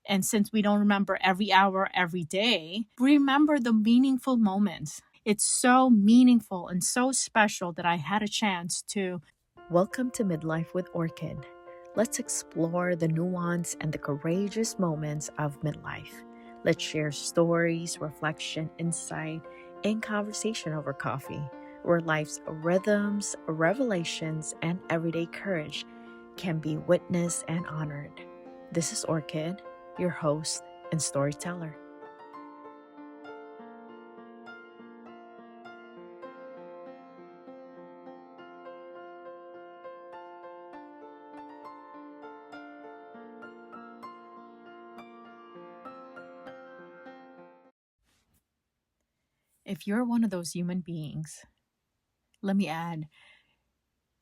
And since we don't remember every hour, every day, remember the meaningful moments. It's so meaningful and so special that I had a chance to. Welcome to Midlife with Orchid. Let's explore the nuance and the courageous moments of midlife. Let's share stories, reflection, insight, and conversation over coffee, where life's rhythms, revelations, and everyday courage can be witnessed and honored. This is Orchid, your host and storyteller. If you're one of those human beings, let me add,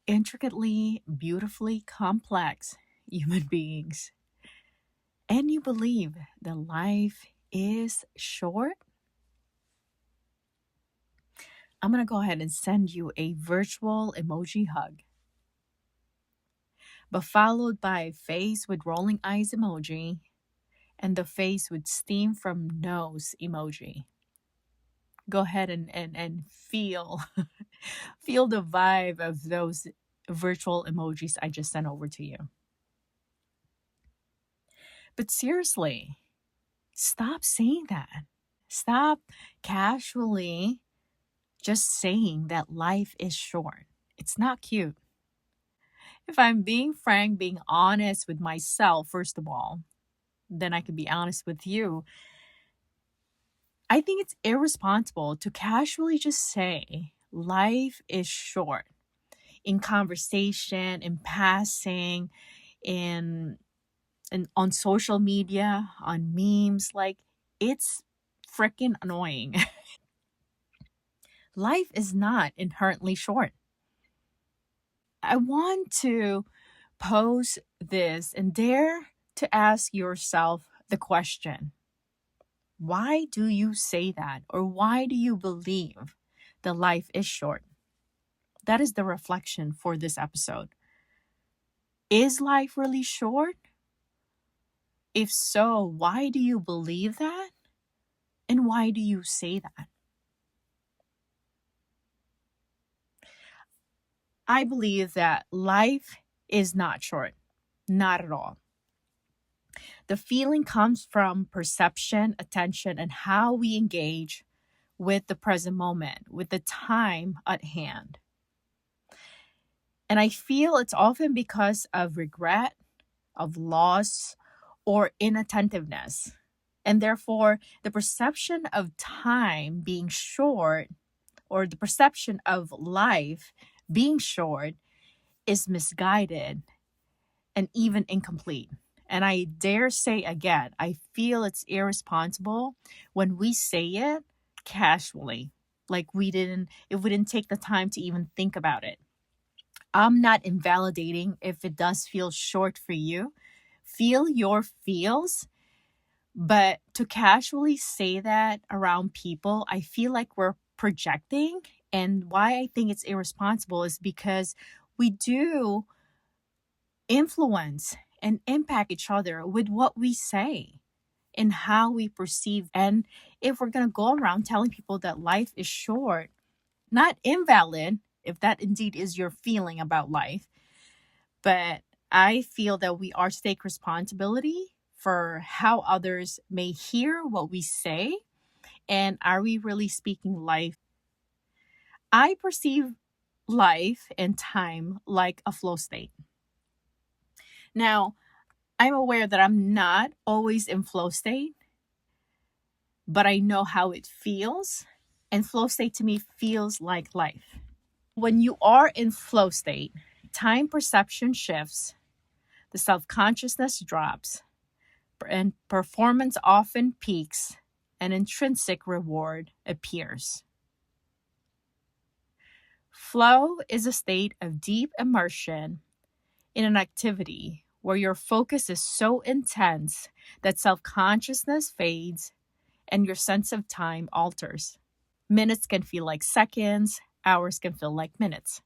intricately, beautifully complex human beings, and you believe that life is short, I'm going to go ahead and send you a virtual emoji hug, but followed by a face with rolling eyes emoji and the face with steam from nose emoji. Go ahead and feel feel the vibe of those virtual emojis I just sent over to you. But seriously, stop saying that. Stop casually just saying that life is short. It's not cute. If I'm being frank, being honest with myself, first of all, then I can be honest with you. I think it's irresponsible to casually just say life is short in conversation, in passing, in and on social media, on memes. Like, it's freaking annoying. Life is not inherently short. I want to pose this and dare to ask yourself the question, why do you say that? Or why do you believe that life is short? That is the reflection for this episode. Is life really short? If so, why do you believe that? And why do you say that? I believe that life is not short. Not at all. The feeling comes from perception, attention, and how we engage with the present moment, with the time at hand. And I feel it's often because of regret, of loss, or inattentiveness. And therefore, the perception of time being short, or the perception of life being short, is misguided and even incomplete. And I dare say again, I feel it's irresponsible when we say it casually, like we didn't take the time to even think about it. I'm not invalidating if it does feel short for you. Feel your feels, but to casually say that around people, I feel like we're projecting. And why I think it's irresponsible is because we do influence and impact each other with what we say and how we perceive. And if we're going to go around telling people that life is short, not invalid, if that indeed is your feeling about life, but I feel that we are to take responsibility for how others may hear what we say. And are we really speaking life? I perceive life and time like a flow state. Now, I'm aware that I'm not always in flow state, but I know how it feels. And flow state to me feels like life. When you are in flow state, time perception shifts, the self consciousness drops, and performance often peaks, and intrinsic reward appears. Flow is a state of deep immersion in an activity where your focus is so intense that self consciousness fades and your sense of time alters. Minutes can feel like seconds, hours can feel like minutes.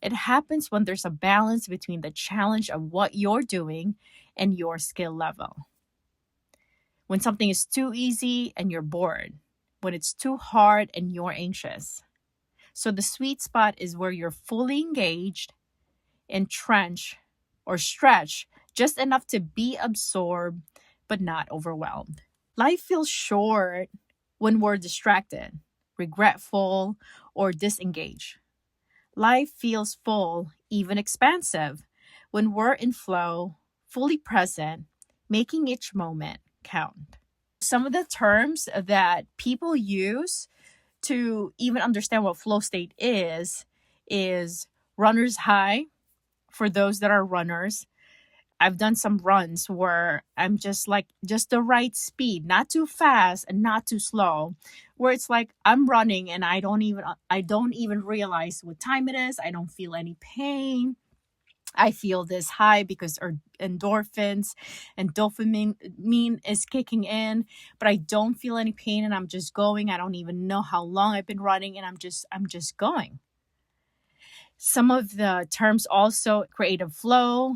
It happens when there's a balance between the challenge of what you're doing and your skill level. when something is too easy and you're bored, when it's too hard and you're anxious. So the sweet spot is where you're fully engaged, entrenched, or stretched just enough to be absorbed but not overwhelmed. Life feels short when we're distracted, regretful, or disengaged. Life feels full, even expansive, when we're in flow, fully present, making each moment count. Some of the terms that people use to even understand what flow state is runner's high for those that are runners. I've done some runs where I'm just the right speed, not too fast and not too slow, where it's like I'm running and I don't even realize what time it is. I don't feel any pain. I feel this high because our endorphins and dopamine is kicking in, but I don't feel any pain and I'm just going. I don't even know how long I've been running and I'm just going. Some of the terms also creative flow,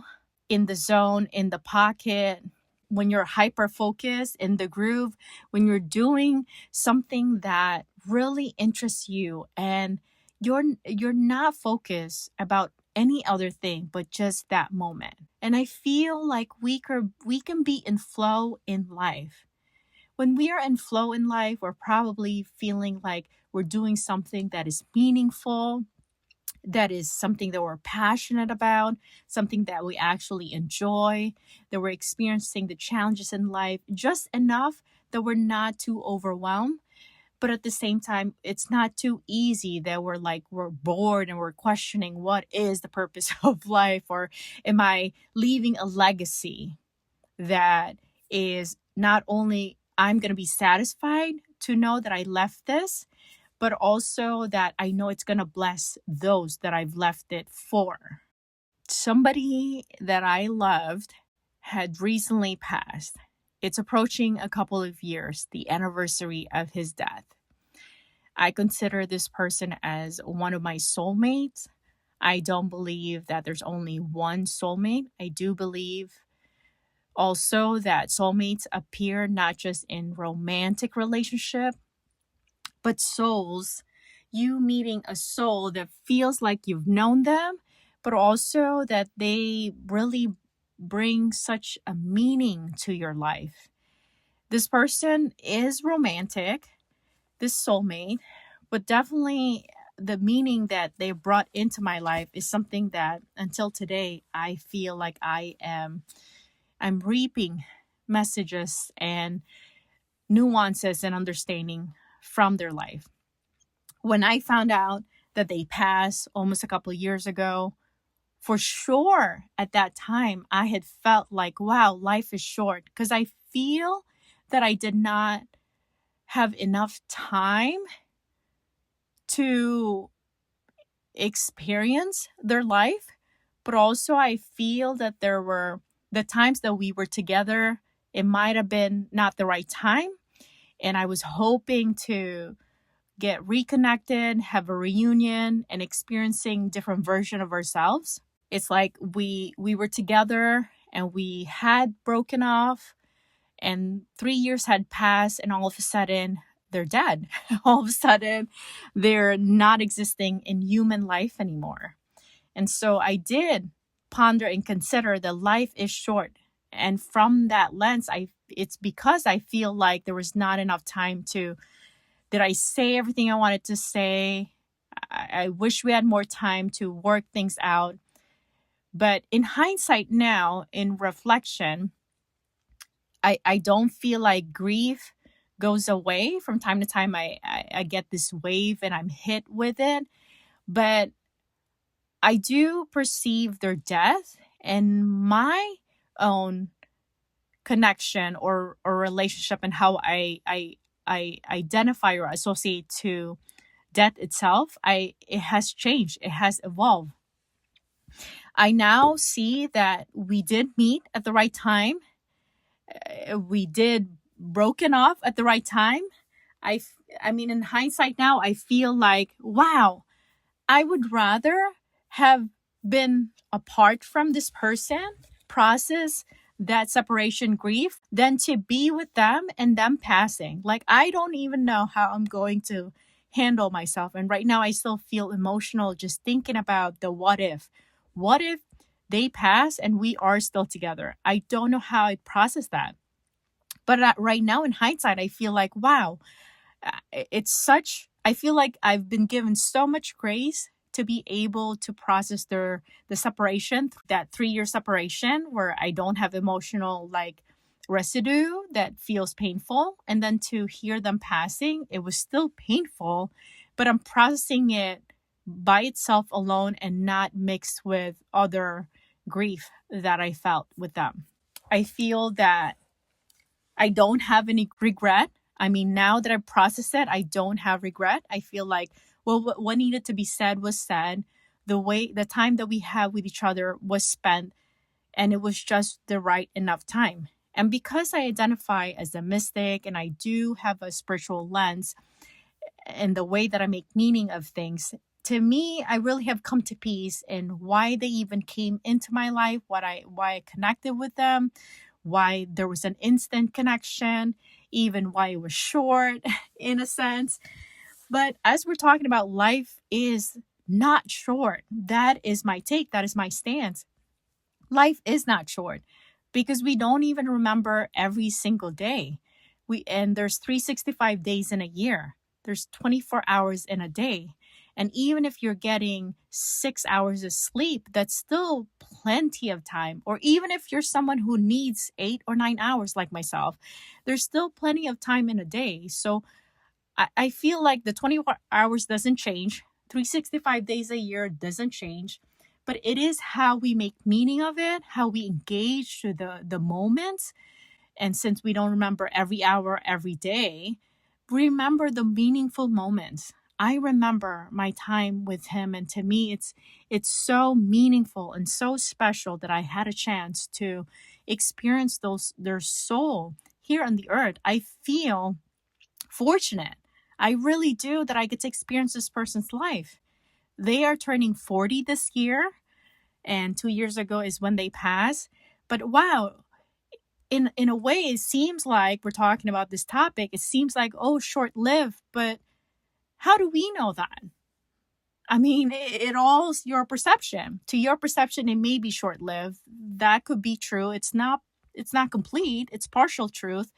in the zone, in the pocket, when you're hyper focused in the groove, when you're doing something that really interests you and you're not focused about any other thing but just that moment. And I feel like we can be in flow in life. When we are in flow in life, we're probably feeling like we're doing something that is meaningful, that is something that we're passionate about, something that we actually enjoy, that we're experiencing the challenges in life just enough that we're not too overwhelmed. But at the same time, it's not too easy that we're bored and we're questioning what is the purpose of life, or am I leaving a legacy that is not only I'm going to be satisfied to know that I left this, but also that I know it's going to bless those that I've left it for. Somebody that I loved had recently passed. It's approaching a couple of years, the anniversary of his death. I consider this person as one of my soulmates. I don't believe that there's only one soulmate. I do believe also that soulmates appear not just in romantic relationship, but souls, you meeting a soul that feels like you've known them, but also that they really bring such a meaning to your life. This person is romantic, this soulmate, but definitely the meaning that they brought into my life is something that until today I feel like I'm reaping messages and nuances and understanding from their life. When I found out that they passed almost a couple of years ago, for sure at that time, I had felt like, wow, life is short, because I feel that I did not have enough time to experience their life. But also, I feel that there were the times that we were together, it might have been not the right time. And I was hoping to get reconnected, have a reunion, and experiencing different version of ourselves. It's like we were together and we had broken off, and 3 years had passed, and all of a sudden they're dead. All of a sudden they're not existing in human life anymore. And so I did ponder and consider that life is short. And from that lens, it's because I feel like there was not enough time to did I say everything I wanted to say? I wish we had more time to work things out. But in hindsight now, in reflection, I don't feel like grief goes away. From time to time, I get this wave and I'm hit with it. But I do perceive their death and my own connection or relationship, and how I identify or associate to death itself. It has changed. It has evolved. I now see that we did meet at the right time. We did broken off at the right time. I mean, in hindsight now, I feel like, wow, I would rather have been apart from this person, process that separation grief than to be with them and them passing. Like, I don't even know how I'm going to handle myself. And right now, I still feel emotional just thinking about the what if. What if they pass and we are still together? I don't know how I'd process that. But right now, in hindsight, I feel like, wow, I feel like I've been given so much grace to be able to process the separation, that 3-year separation where I don't have emotional like residue that feels painful. And then to hear them passing, it was still painful, but I'm processing it by itself alone and not mixed with other grief that I felt with them. I feel that I don't have any regret. I mean, now that I've processed it, I don't have regret. I feel like, well, what needed to be said was said. The time that we had with each other was spent, and it was just the right enough time. And because I identify as a mystic and I do have a spiritual lens and the way that I make meaning of things, to me, I really have come to peace in why they even came into my life, why I connected with them, why there was an instant connection, even why it was short in a sense. But as we're talking about, life is not short. That is my take. That is my stance. Life is not short because we don't even remember every single day. And there's 365 days in a year. There's 24 hours in a day. And even if you're getting 6 hours of sleep, that's still plenty of time. Or even if you're someone who needs 8 or 9 hours like myself, there's still plenty of time in a day. So I feel like the 24 hours doesn't change. 365 days a year doesn't change. But it is how we make meaning of it, how we engage to the moments. And since we don't remember every hour, every day, remember the meaningful moments. I remember my time with him, and to me it's so meaningful and so special that I had a chance to experience their soul here on the earth. I feel fortunate. I really do, that I get to experience this person's life. They are turning 40 this year, and 2 years ago is when they passed. But wow, in a way, it seems like we're talking about this topic. It seems like, oh, short-lived, but how do we know that? I mean, it all's your perception. To your perception, it may be short-lived. That could be true. It's not complete. It's partial truth.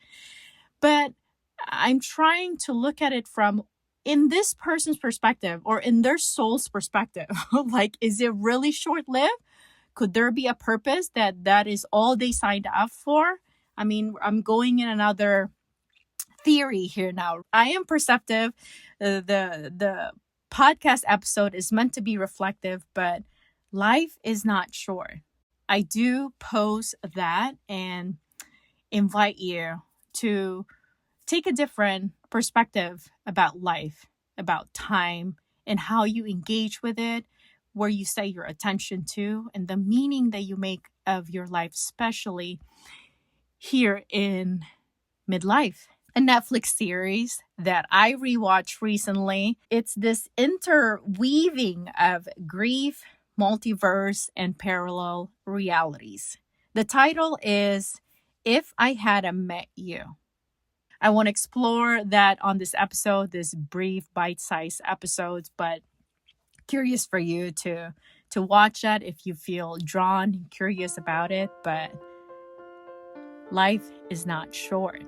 But I'm trying to look at it from in this person's perspective or in their soul's perspective. Like, is it really short-lived? Could there be a purpose that is all they signed up for? I mean, I'm going in another theory here now. I am perceptive. The podcast episode is meant to be reflective, but life is not short. I do pose that and invite you to take a different perspective about life, about time, and how you engage with it, where you set your attention to, and the meaning that you make of your life, especially here in Midlife. A Netflix series that I rewatched recently. It's this interweaving of grief, multiverse, and parallel realities. The title is If I Hadda Met You. I want to explore that on this episode, this brief bite-sized episodes, but curious for you to watch that if you feel drawn and curious about it. But life is not short.